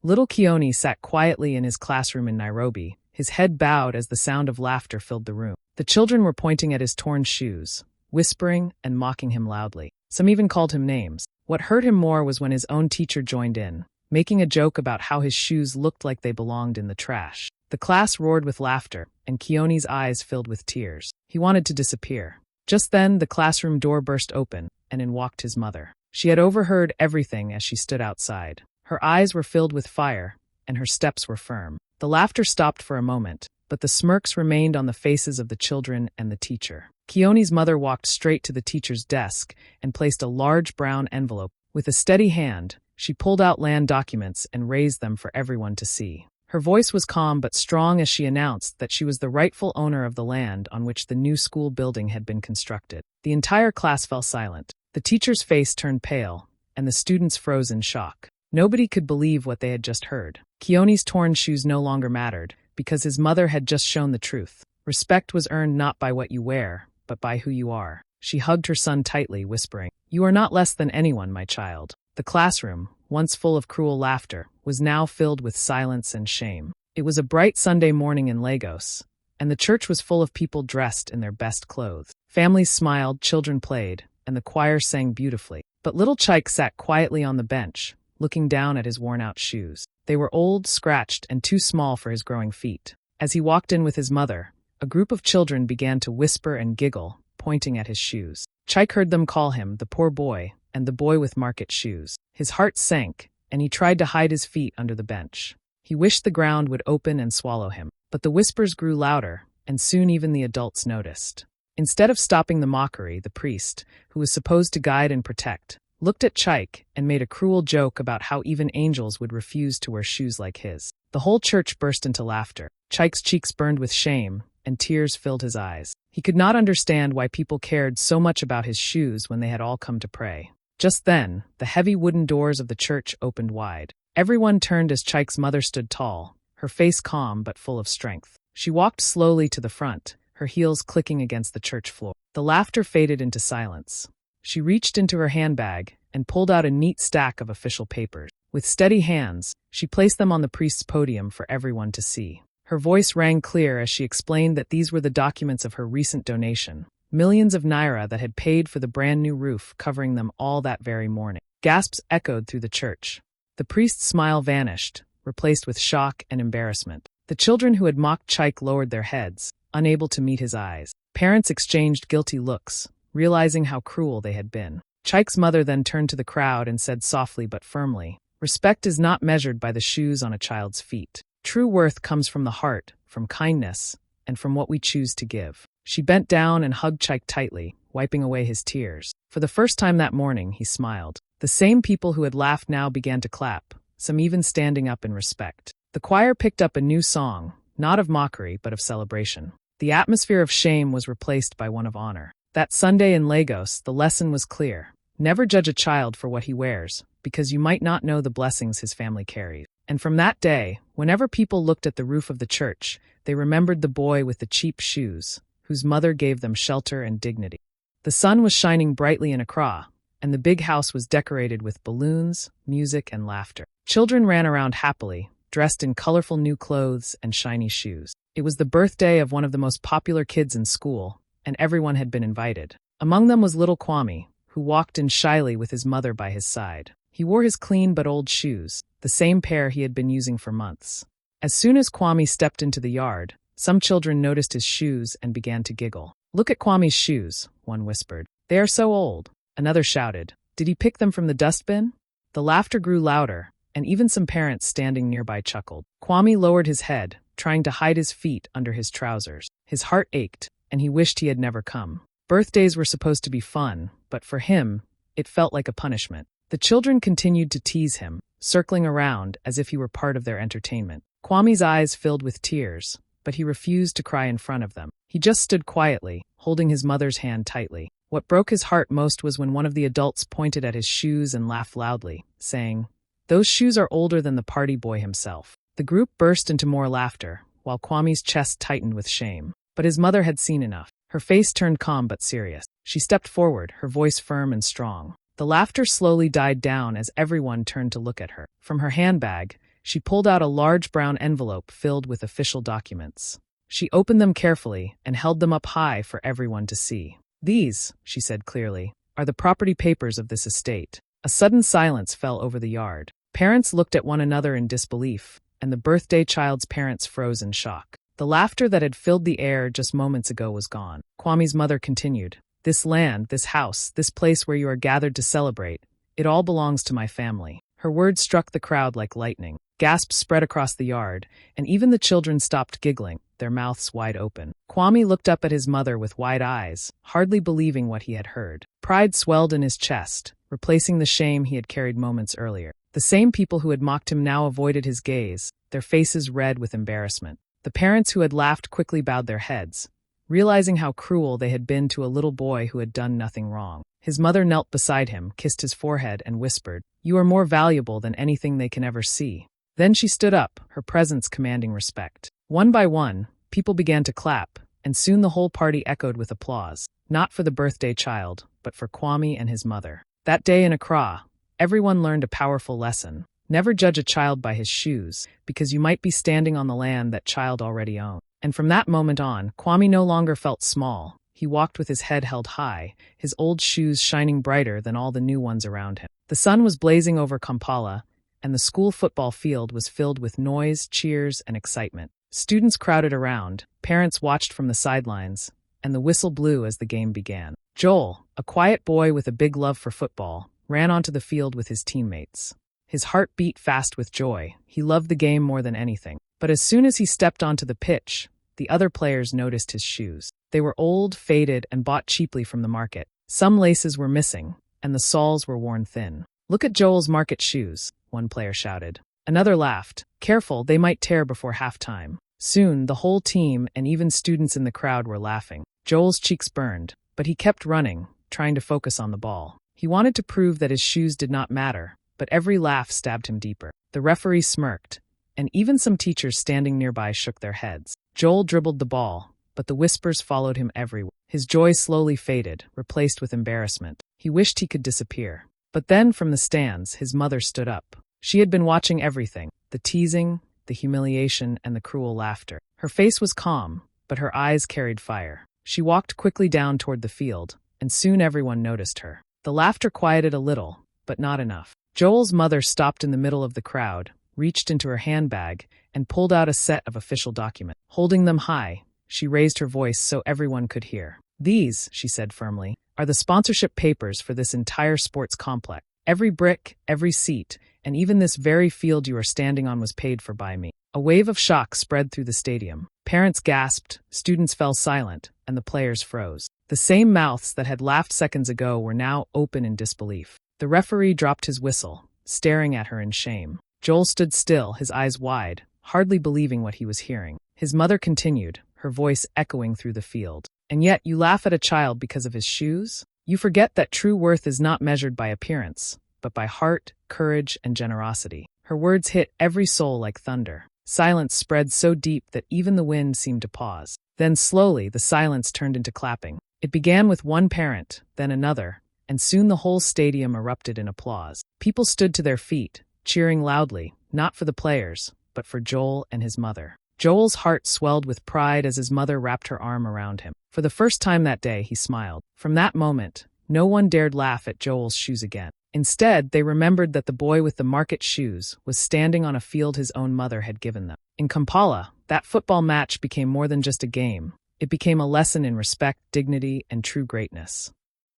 Little Keone sat quietly in his classroom in Nairobi, his head bowed as the sound of laughter filled the room. The children were pointing at his torn shoes, whispering and mocking him loudly. Some even called him names. What hurt him more was when his own teacher joined in, making a joke about how his shoes looked like they belonged in the trash. The class roared with laughter, and Keone's eyes filled with tears. He wanted to disappear. Just then, the classroom door burst open, and in walked his mother. She had overheard everything as she stood outside. Her eyes were filled with fire, and her steps were firm. The laughter stopped for a moment, but the smirks remained on the faces of the children and the teacher. Keone's mother walked straight to the teacher's desk and placed a large brown envelope. With a steady hand, she pulled out land documents and raised them for everyone to see. Her voice was calm but strong as she announced that she was the rightful owner of the land on which the new school building had been constructed. The entire class fell silent. The teacher's face turned pale, and the students froze in shock. Nobody could believe what they had just heard. Keone's torn shoes no longer mattered, because his mother had just shown the truth. Respect was earned not by what you wear, but by who you are. She hugged her son tightly, whispering, "You are not less than anyone, my child." The classroom, once full of cruel laughter, was now filled with silence and shame. It was a bright Sunday morning in Lagos, and the church was full of people dressed in their best clothes. Families smiled, children played, and the choir sang beautifully. But little Chike sat quietly on the bench, looking down at his worn-out shoes. They were old, scratched, and too small for his growing feet. As he walked in with his mother, a group of children began to whisper and giggle, pointing at his shoes. Chike heard them call him the poor boy and the boy with market shoes. His heart sank, and he tried to hide his feet under the bench. He wished the ground would open and swallow him. But the whispers grew louder, and soon even the adults noticed. Instead of stopping the mockery, the priest, who was supposed to guide and protect, looked at Chike and made a cruel joke about how even angels would refuse to wear shoes like his. The whole church burst into laughter. Chike's cheeks burned with shame, and tears filled his eyes. He could not understand why people cared so much about his shoes when they had all come to pray. Just then, the heavy wooden doors of the church opened wide. Everyone turned as Chike's mother stood tall, her face calm but full of strength. She walked slowly to the front, her heels clicking against the church floor. The laughter faded into silence. She reached into her handbag and pulled out a neat stack of official papers. With steady hands, she placed them on the priest's podium for everyone to see. Her voice rang clear as she explained that these were the documents of her recent donation. Millions of naira that had paid for the brand new roof covering them all that very morning. Gasps echoed through the church. The priest's smile vanished, replaced with shock and embarrassment. The children who had mocked Chike lowered their heads, unable to meet his eyes. Parents exchanged guilty looks, realizing how cruel they had been. Chike's mother then turned to the crowd and said softly but firmly, "Respect is not measured by the shoes on a child's feet. True worth comes from the heart, from kindness, and from what we choose to give." She bent down and hugged Chike tightly, wiping away his tears. For the first time that morning, he smiled. The same people who had laughed now began to clap, some even standing up in respect. The choir picked up a new song, not of mockery but of celebration. The atmosphere of shame was replaced by one of honor. That Sunday in Lagos, the lesson was clear. Never judge a child for what he wears, because you might not know the blessings his family carries. And from that day, whenever people looked at the roof of the church, they remembered the boy with the cheap shoes, whose mother gave them shelter and dignity. The sun was shining brightly in Accra, and the big house was decorated with balloons, music, and laughter. Children ran around happily, dressed in colorful new clothes and shiny shoes. It was the birthday of one of the most popular kids in school, and everyone had been invited. Among them was little Kwame, who walked in shyly with his mother by his side. He wore his clean but old shoes, the same pair he had been using for months. As soon as Kwame stepped into the yard, some children noticed his shoes and began to giggle. "Look at Kwame's shoes," one whispered. "They are so old." Another shouted, "Did he pick them from the dustbin?" The laughter grew louder, and even some parents standing nearby chuckled. Kwame lowered his head, trying to hide his feet under his trousers. His heart ached, and he wished he had never come. Birthdays were supposed to be fun, but for him, it felt like a punishment. The children continued to tease him, circling around as if he were part of their entertainment. Kwame's eyes filled with tears, but he refused to cry in front of them. He just stood quietly, holding his mother's hand tightly. What broke his heart most was when one of the adults pointed at his shoes and laughed loudly, saying, "Those shoes are older than the party boy himself." The group burst into more laughter, while Kwame's chest tightened with shame. But his mother had seen enough. Her face turned calm but serious. She stepped forward, her voice firm and strong. The laughter slowly died down as everyone turned to look at her. From her handbag, She pulled out a large brown envelope filled with official documents. She opened them carefully and held them up high for everyone to see. "These," she said clearly, "are the property papers of this estate." A sudden silence fell over the yard. Parents looked at one another in disbelief, and the birthday child's parents froze in shock. The laughter that had filled the air just moments ago was gone. Kwame's mother continued, "This land, this house, this place where you are gathered to celebrate, it all belongs to my family." Her words struck the crowd like lightning. Gasps spread across the yard, and even the children stopped giggling, their mouths wide open. Kwame looked up at his mother with wide eyes, hardly believing what he had heard. Pride swelled in his chest, replacing the shame he had carried moments earlier. The same people who had mocked him now avoided his gaze, their faces red with embarrassment. The parents who had laughed quickly bowed their heads, realizing how cruel they had been to a little boy who had done nothing wrong. His mother knelt beside him, kissed his forehead, and whispered, "You are more valuable than anything they can ever see." Then she stood up, her presence commanding respect. One by one, people began to clap, and soon the whole party echoed with applause, not for the birthday child, but for Kwame and his mother. That day in Accra, everyone learned a powerful lesson. Never judge a child by his shoes, because you might be standing on the land that child already owned. And from that moment on, Kwame no longer felt small. He walked with his head held high, his old shoes shining brighter than all the new ones around him. The sun was blazing over Kampala, and the school football field was filled with noise, cheers, and excitement. Students crowded around, parents watched from the sidelines, and the whistle blew as the game began. Joel, a quiet boy with a big love for football, ran onto the field with his teammates. His heart beat fast with joy. He loved the game more than anything. But as soon as he stepped onto the pitch, the other players noticed his shoes. They were old, faded, and bought cheaply from the market. Some laces were missing, and the soles were worn thin. "Look at Joel's market shoes," one player shouted. Another laughed. "Careful, they might tear before halftime." Soon, the whole team and even students in the crowd were laughing. Joel's cheeks burned, but he kept running, trying to focus on the ball. He wanted to prove that his shoes did not matter, but every laugh stabbed him deeper. The referee smirked, and even some teachers standing nearby shook their heads. Joel dribbled the ball, but the whispers followed him everywhere. His joy slowly faded, replaced with embarrassment. He wished he could disappear. But then, from the stands, his mother stood up. She had been watching everything, the teasing, the humiliation, and the cruel laughter. Her face was calm, but her eyes carried fire. She walked quickly down toward the field, and soon everyone noticed her. The laughter quieted a little, but not enough. Joel's mother stopped in the middle of the crowd, reached into her handbag, and pulled out a set of official documents. Holding them high, she raised her voice so everyone could hear. "These," she said firmly, "are the sponsorship papers for this entire sports complex. Every brick, every seat, and even this very field you are standing on was paid for by me." A wave of shock spread through the stadium. Parents gasped, students fell silent, and the players froze. The same mouths that had laughed seconds ago were now open in disbelief. The referee dropped his whistle, staring at her in shame. Joel stood still, his eyes wide, hardly believing what he was hearing. His mother continued, her voice echoing through the field. "And yet you laugh at a child because of his shoes? You forget that true worth is not measured by appearance, but by heart, courage, and generosity." Her words hit every soul like thunder. Silence spread so deep that even the wind seemed to pause. Then slowly the silence turned into clapping. It began with one parent, then another, and soon the whole stadium erupted in applause. People stood to their feet, cheering loudly, not for the players, but for Joel and his mother. Joel's heart swelled with pride as his mother wrapped her arm around him. For the first time that day, he smiled. From that moment, no one dared laugh at Joel's shoes again. Instead, they remembered that the boy with the market shoes was standing on a field his own mother had given them. In Kampala, that football match became more than just a game. It became a lesson in respect, dignity, and true greatness.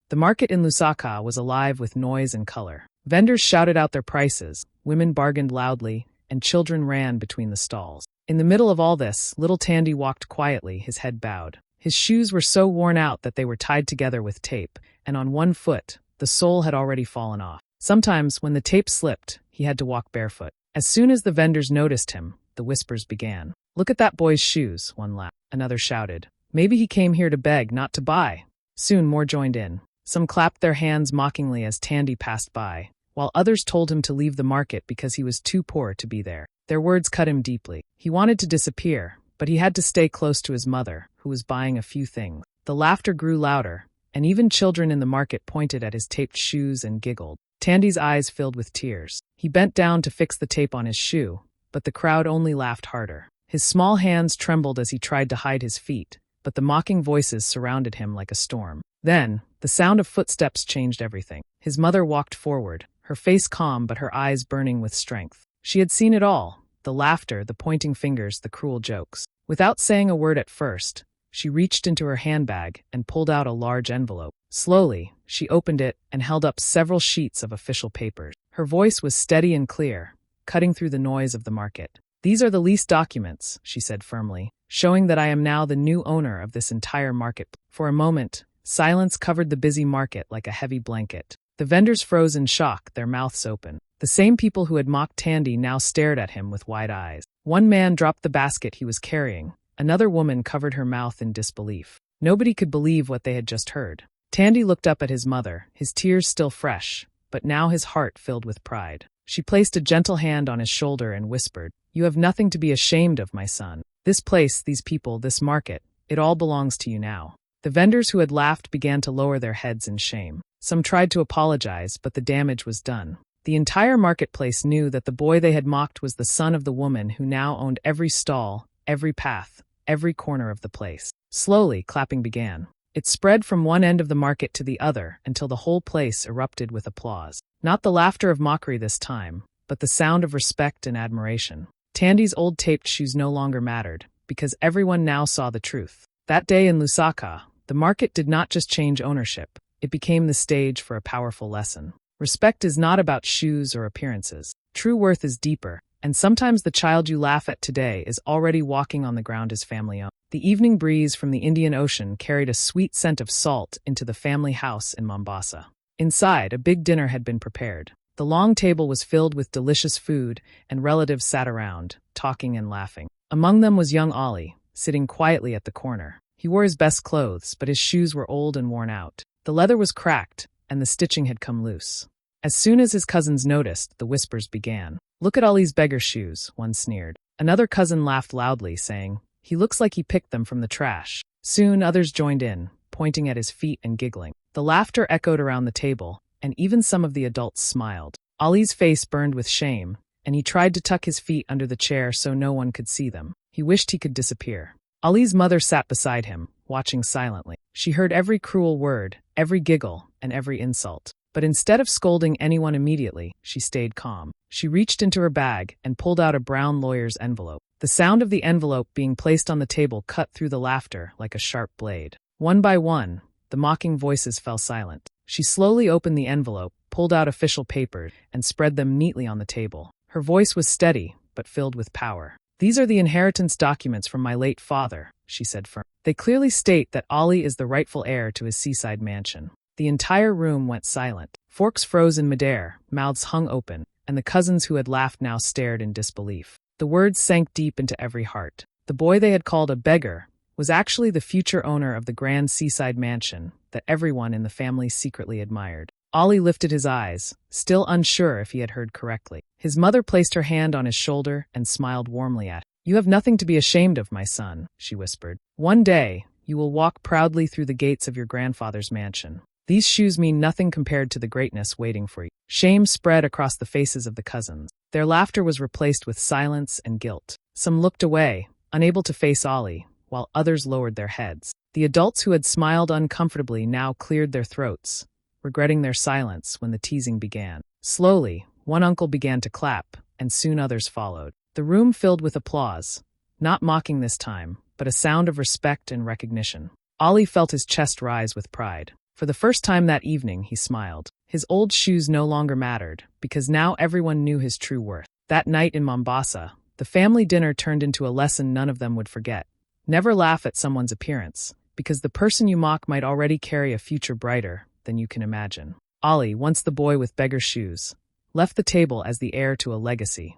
The market in Lusaka was alive with noise and color. Vendors shouted out their prices, women bargained loudly, and children ran between the stalls. In the middle of all this, little Tandy walked quietly, his head bowed. His shoes were so worn out that they were tied together with tape, and on one foot, the sole had already fallen off. Sometimes, when the tape slipped, he had to walk barefoot. As soon as the vendors noticed him, the whispers began. "Look at that boy's shoes," one laughed. Another shouted, "Maybe he came here to beg, not to buy." Soon more joined in. Some clapped their hands mockingly as Tandy passed by, while others told him to leave the market because he was too poor to be there. Their words cut him deeply. He wanted to disappear, but he had to stay close to his mother, who was buying a few things. The laughter grew louder, and even children in the market pointed at his taped shoes and giggled. Tandy's eyes filled with tears. He bent down to fix the tape on his shoe, but the crowd only laughed harder. His small hands trembled as he tried to hide his feet, but the mocking voices surrounded him like a storm. Then, the sound of footsteps changed everything. His mother walked forward, her face calm but her eyes burning with strength. She had seen it all, the laughter, the pointing fingers, the cruel jokes. Without saying a word at first, she reached into her handbag and pulled out a large envelope. Slowly, she opened it and held up several sheets of official papers. Her voice was steady and clear, cutting through the noise of the market. "These are the lease documents," she said firmly, "showing that I am now the new owner of this entire market." For a moment, silence covered the busy market like a heavy blanket. The vendors froze in shock, their mouths open. The same people who had mocked Tandy now stared at him with wide eyes. One man dropped the basket he was carrying. Another woman covered her mouth in disbelief. Nobody could believe what they had just heard. Tandy looked up at his mother, his tears still fresh, but now his heart filled with pride. She placed a gentle hand on his shoulder and whispered, "You have nothing to be ashamed of, my son. This place, these people, this market, it all belongs to you now." The vendors who had laughed began to lower their heads in shame. Some tried to apologize, but the damage was done. The entire marketplace knew that the boy they had mocked was the son of the woman who now owned every stall, every path, every corner of the place. Slowly, clapping began. It spread from one end of the market to the other until the whole place erupted with applause. Not the laughter of mockery this time, but the sound of respect and admiration. Tandy's old taped shoes no longer mattered, because everyone now saw the truth. That day in Lusaka, the market did not just change ownership, it became the stage for a powerful lesson. Respect is not about shoes or appearances. True worth is deeper, and sometimes the child you laugh at today is already walking on the ground his family owned. The evening breeze from the Indian Ocean carried a sweet scent of salt into the family house in Mombasa. Inside, a big dinner had been prepared. The long table was filled with delicious food, and relatives sat around, talking and laughing. Among them was young Ollie, sitting quietly at the corner. He wore his best clothes, but his shoes were old and worn out. The leather was cracked, and the stitching had come loose. As soon as his cousins noticed, the whispers began. "Look at Ollie's beggar shoes," one sneered. Another cousin laughed loudly, saying, "He looks like he picked them from the trash." Soon others joined in, pointing at his feet and giggling. The laughter echoed around the table, and even some of the adults smiled. Ollie's face burned with shame, and he tried to tuck his feet under the chair so no one could see them. He wished he could disappear. Ollie's mother sat beside him, watching silently. She heard every cruel word, every giggle, and every insult. But instead of scolding anyone immediately, she stayed calm. She reached into her bag and pulled out a brown lawyer's envelope. The sound of the envelope being placed on the table cut through the laughter like a sharp blade. One by one, the mocking voices fell silent. She slowly opened the envelope, pulled out official papers, and spread them neatly on the table. Her voice was steady, but filled with power. "These are the inheritance documents from my late father," she said firmly. "They clearly state that Ollie is the rightful heir to his seaside mansion." The entire room went silent. Forks froze in midair, mouths hung open, and the cousins who had laughed now stared in disbelief. The words sank deep into every heart. The boy they had called a beggar was actually the future owner of the grand seaside mansion that everyone in the family secretly admired. Ollie lifted his eyes, still unsure if he had heard correctly. His mother placed her hand on his shoulder and smiled warmly at him. "You have nothing to be ashamed of, my son," she whispered. "One day, you will walk proudly through the gates of your grandfather's mansion. These shoes mean nothing compared to the greatness waiting for you." Shame spread across the faces of the cousins. Their laughter was replaced with silence and guilt. Some looked away, unable to face Ollie, while others lowered their heads. The adults who had smiled uncomfortably now cleared their throats, regretting their silence when the teasing began. Slowly, one uncle began to clap, and soon others followed. The room filled with applause, not mocking this time, but a sound of respect and recognition. Ollie felt his chest rise with pride. For the first time that evening, he smiled. His old shoes no longer mattered, because now everyone knew his true worth. That night in Mombasa, the family dinner turned into a lesson none of them would forget. Never laugh at someone's appearance, because the person you mock might already carry a future brighter than you can imagine. Ollie, once the boy with beggar shoes, left the table as the heir to a legacy.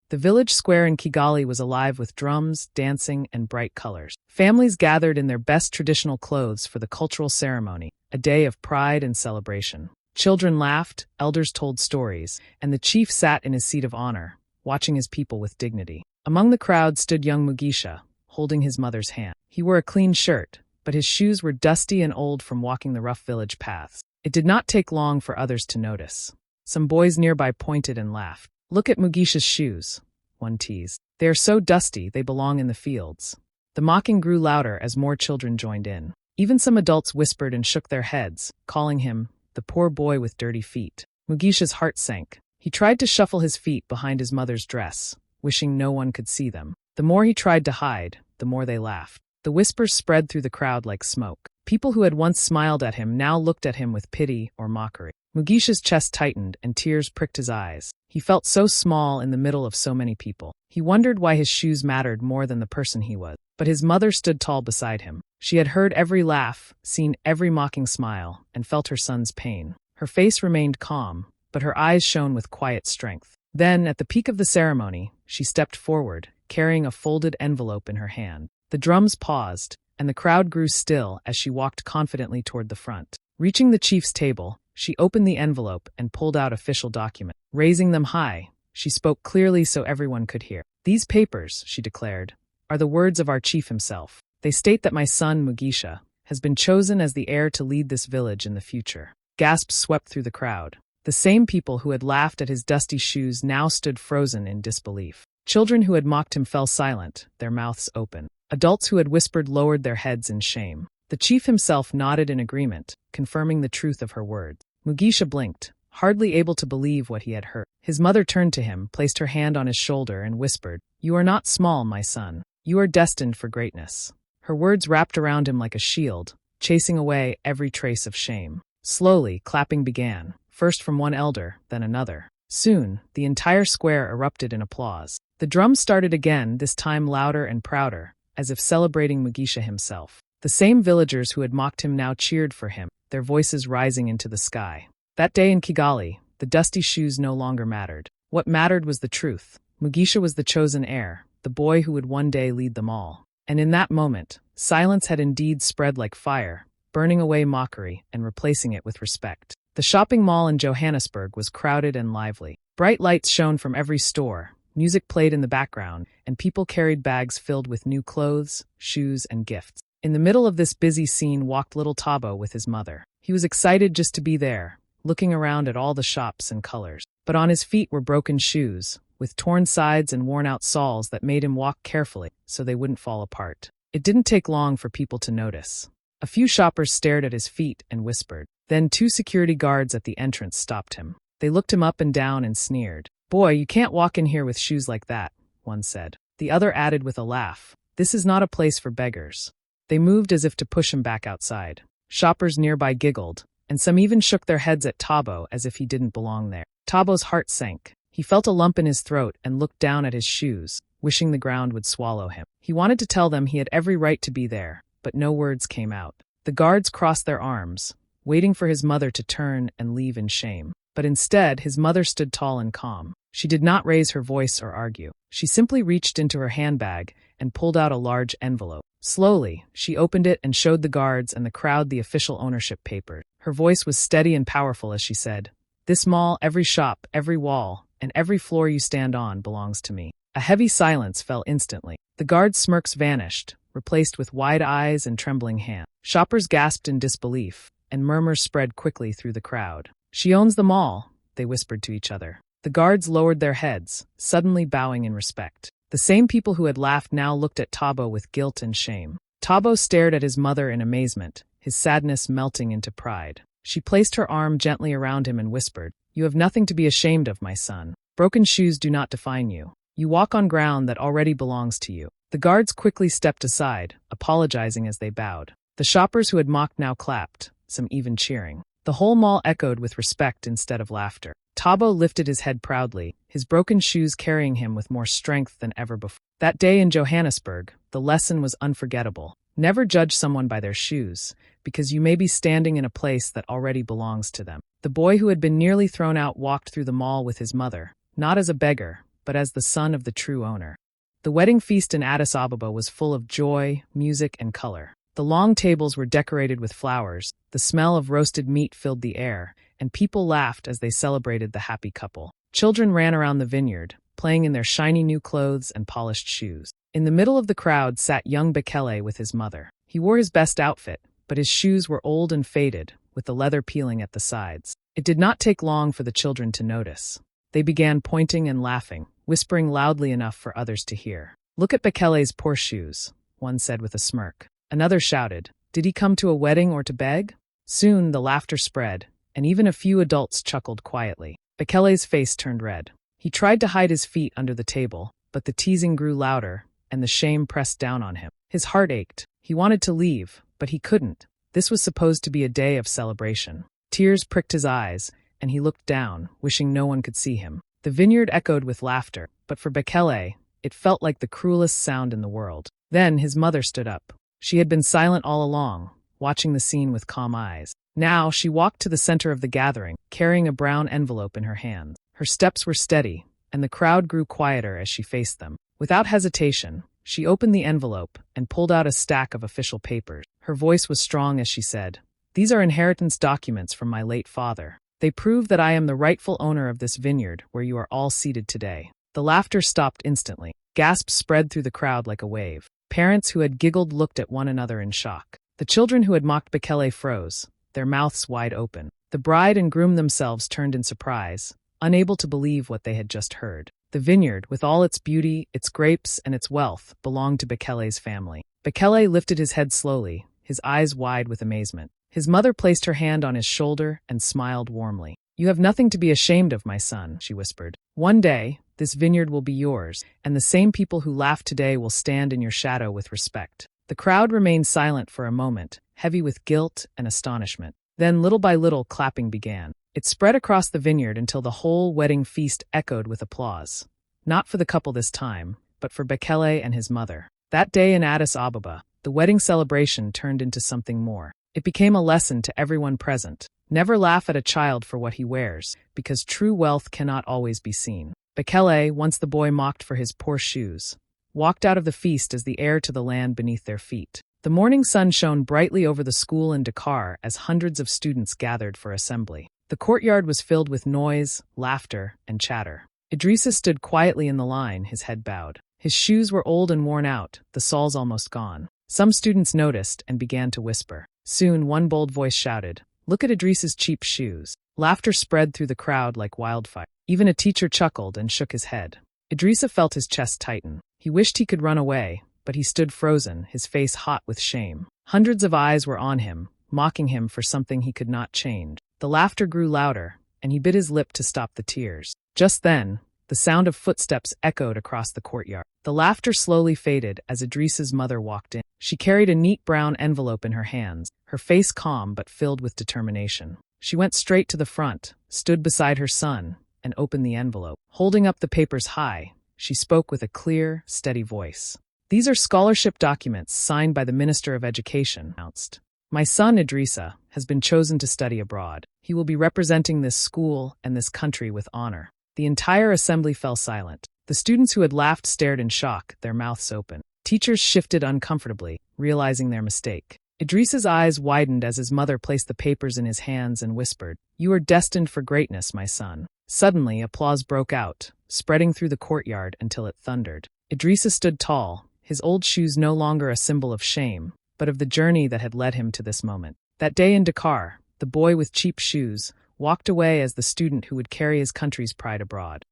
The village square in Kigali was alive with drums, dancing, and bright colors. Families gathered in their best traditional clothes for the cultural ceremony, a day of pride and celebration. Children laughed, elders told stories, and the chief sat in his seat of honor, watching his people with dignity. Among the crowd stood young Mugisha, holding his mother's hand. He wore a clean shirt, but his shoes were dusty and old from walking the rough village paths. It did not take long for others to notice. Some boys nearby pointed and laughed. "Look at Mugisha's shoes," one teased. They are so dusty they belong in the fields. The mocking grew louder as more children joined in. Even some adults whispered and shook their heads, calling him the poor boy with dirty feet. Mugisha's heart sank. He tried to shuffle his feet behind his mother's dress, wishing no one could see them. The more he tried to hide, the more they laughed. The whispers spread through the crowd like smoke. People who had once smiled at him now looked at him with pity or mockery. Mugisha's chest tightened and tears pricked his eyes. He felt so small in the middle of so many people. He wondered why his shoes mattered more than the person he was. But his mother stood tall beside him. She had heard every laugh, seen every mocking smile, and felt her son's pain. Her face remained calm, but her eyes shone with quiet strength. Then, at the peak of the ceremony, she stepped forward, carrying a folded envelope in her hand. The drums paused, and the crowd grew still as she walked confidently toward the front. Reaching the chief's table, she opened the envelope and pulled out official documents. Raising them high, she spoke clearly so everyone could hear. "These papers," she declared, "are the words of our chief himself. They state that my son, Mugisha, has been chosen as the heir to lead this village in the future." Gasps swept through the crowd. The same people who had laughed at his dusty shoes now stood frozen in disbelief. Children who had mocked him fell silent, their mouths open. Adults who had whispered lowered their heads in shame. The chief himself nodded in agreement, confirming the truth of her words. Mugisha blinked, hardly able to believe what he had heard. His mother turned to him, placed her hand on his shoulder, and whispered, "You are not small, my son. You are destined for greatness." Her words wrapped around him like a shield, chasing away every trace of shame. Slowly, clapping began, first from one elder, then another. Soon, the entire square erupted in applause. The drums started again, this time louder and prouder, as if celebrating Mugisha himself. The same villagers who had mocked him now cheered for him, their voices rising into the sky. That day in Kigali, the dusty shoes no longer mattered. What mattered was the truth. Mugisha was the chosen heir, the boy who would one day lead them all. And in that moment, silence had indeed spread like fire, burning away mockery and replacing it with respect. The shopping mall in Johannesburg was crowded and lively. Bright lights shone from every store, music played in the background, and people carried bags filled with new clothes, shoes, and gifts. In the middle of this busy scene walked little Tabo with his mother. He was excited just to be there, looking around at all the shops and colors. But on his feet were broken shoes, with torn sides and worn-out soles that made him walk carefully so they wouldn't fall apart. It didn't take long for people to notice. A few shoppers stared at his feet and whispered. Then 2 security guards at the entrance stopped him. They looked him up and down and sneered. "Boy, you can't walk in here with shoes like that," one said. The other added with a laugh, "This is not a place for beggars." They moved as if to push him back outside. Shoppers nearby giggled, and some even shook their heads at Tabo as if he didn't belong there. Tabo's heart sank. He felt a lump in his throat and looked down at his shoes, wishing the ground would swallow him. He wanted to tell them he had every right to be there, but no words came out. The guards crossed their arms, waiting for his mother to turn and leave in shame. But instead, his mother stood tall and calm. She did not raise her voice or argue. She simply reached into her handbag and pulled out a large envelope. Slowly, she opened it and showed the guards and the crowd the official ownership papers. Her voice was steady and powerful as she said, "This mall, every shop, every wall, and every floor you stand on belongs to me." A heavy silence fell instantly. The guards' smirks vanished, replaced with wide eyes and trembling hands. Shoppers gasped in disbelief, and murmurs spread quickly through the crowd. "She owns them all," they whispered to each other. The guards lowered their heads, suddenly bowing in respect. The same people who had laughed now looked at Tabo with guilt and shame. Tabo stared at his mother in amazement, his sadness melting into pride. She placed her arm gently around him and whispered, "You have nothing to be ashamed of, my son. Broken shoes do not define you. You walk on ground that already belongs to you." The guards quickly stepped aside, apologizing as they bowed. The shoppers who had mocked now clapped, some even cheering. The whole mall echoed with respect instead of laughter. Tabo lifted his head proudly, his broken shoes carrying him with more strength than ever before. That day in Johannesburg, the lesson was unforgettable. Never judge someone by their shoes, because you may be standing in a place that already belongs to them. The boy who had been nearly thrown out walked through the mall with his mother, not as a beggar, but as the son of the true owner. The wedding feast in Addis Ababa was full of joy, music, and color. The long tables were decorated with flowers, the smell of roasted meat filled the air, and people laughed as they celebrated the happy couple. Children ran around the vineyard, playing in their shiny new clothes and polished shoes. In the middle of the crowd sat young Bekele with his mother. He wore his best outfit, but his shoes were old and faded, with the leather peeling at the sides. It did not take long for the children to notice. They began pointing and laughing, whispering loudly enough for others to hear. "Look at Bekele's poor shoes," one said with a smirk. Another shouted, "Did he come to a wedding or to beg?" Soon the laughter spread, and even a few adults chuckled quietly. Bekele's face turned red. He tried to hide his feet under the table, but the teasing grew louder, and the shame pressed down on him. His heart ached. He wanted to leave, but he couldn't. This was supposed to be a day of celebration. Tears pricked his eyes, and he looked down, wishing no one could see him. The vineyard echoed with laughter, but for Bekele, it felt like the cruelest sound in the world. Then his mother stood up. She had been silent all along, watching the scene with calm eyes. Now she walked to the center of the gathering, carrying a brown envelope in her hand. Her steps were steady, and the crowd grew quieter as she faced them. Without hesitation, she opened the envelope and pulled out a stack of official papers. Her voice was strong as she said, "These are inheritance documents from my late father. They prove that I am the rightful owner of this vineyard where you are all seated today." The laughter stopped instantly. Gasps spread through the crowd like a wave. Parents who had giggled looked at one another in shock. The children who had mocked Bekele froze, their mouths wide open. The bride and groom themselves turned in surprise, unable to believe what they had just heard. The vineyard, with all its beauty, its grapes, and its wealth, belonged to Bekele's family. Bekele lifted his head slowly, his eyes wide with amazement. His mother placed her hand on his shoulder and smiled warmly. "You have nothing to be ashamed of, my son," she whispered. "One day, this vineyard will be yours, and the same people who laugh today will stand in your shadow with respect." The crowd remained silent for a moment, heavy with guilt and astonishment. Then, little by little, clapping began. It spread across the vineyard until the whole wedding feast echoed with applause. Not for the couple this time, but for Bekele and his mother. That day in Addis Ababa, the wedding celebration turned into something more. It became a lesson to everyone present. Never laugh at a child for what he wears, because true wealth cannot always be seen. Bekele, once the boy mocked for his poor shoes, walked out of the feast as the heir to the land beneath their feet. The morning sun shone brightly over the school in Dakar as hundreds of students gathered for assembly. The courtyard was filled with noise, laughter, and chatter. Idrissa stood quietly in the line, his head bowed. His shoes were old and worn out, the soles almost gone. Some students noticed and began to whisper. Soon one bold voice shouted, "Look at Idrissa's cheap shoes." Laughter spread through the crowd like wildfire. Even a teacher chuckled and shook his head. Idrissa felt his chest tighten. He wished he could run away, but he stood frozen, his face hot with shame. Hundreds of eyes were on him, mocking him for something he could not change. The laughter grew louder, and he bit his lip to stop the tears. Just then, the sound of footsteps echoed across the courtyard. The laughter slowly faded as Idrissa's mother walked in. She carried a neat brown envelope in her hands, her face calm but filled with determination. She went straight to the front, stood beside her son, and opened the envelope. Holding up the papers high, she spoke with a clear, steady voice. "These are scholarship documents signed by the Minister of Education," announced. "My son Idrissa has been chosen to study abroad. He will be representing this school and this country with honor." The entire assembly fell silent. The students who had laughed stared in shock, their mouths open. Teachers shifted uncomfortably, realizing their mistake. Idrissa's eyes widened as his mother placed the papers in his hands and whispered, "You are destined for greatness, my son." Suddenly, applause broke out, spreading through the courtyard until it thundered. Idrissa stood tall, his old shoes no longer a symbol of shame, but of the journey that had led him to this moment. That day in Dakar, the boy with cheap shoes walked away as the student who would carry his country's pride abroad.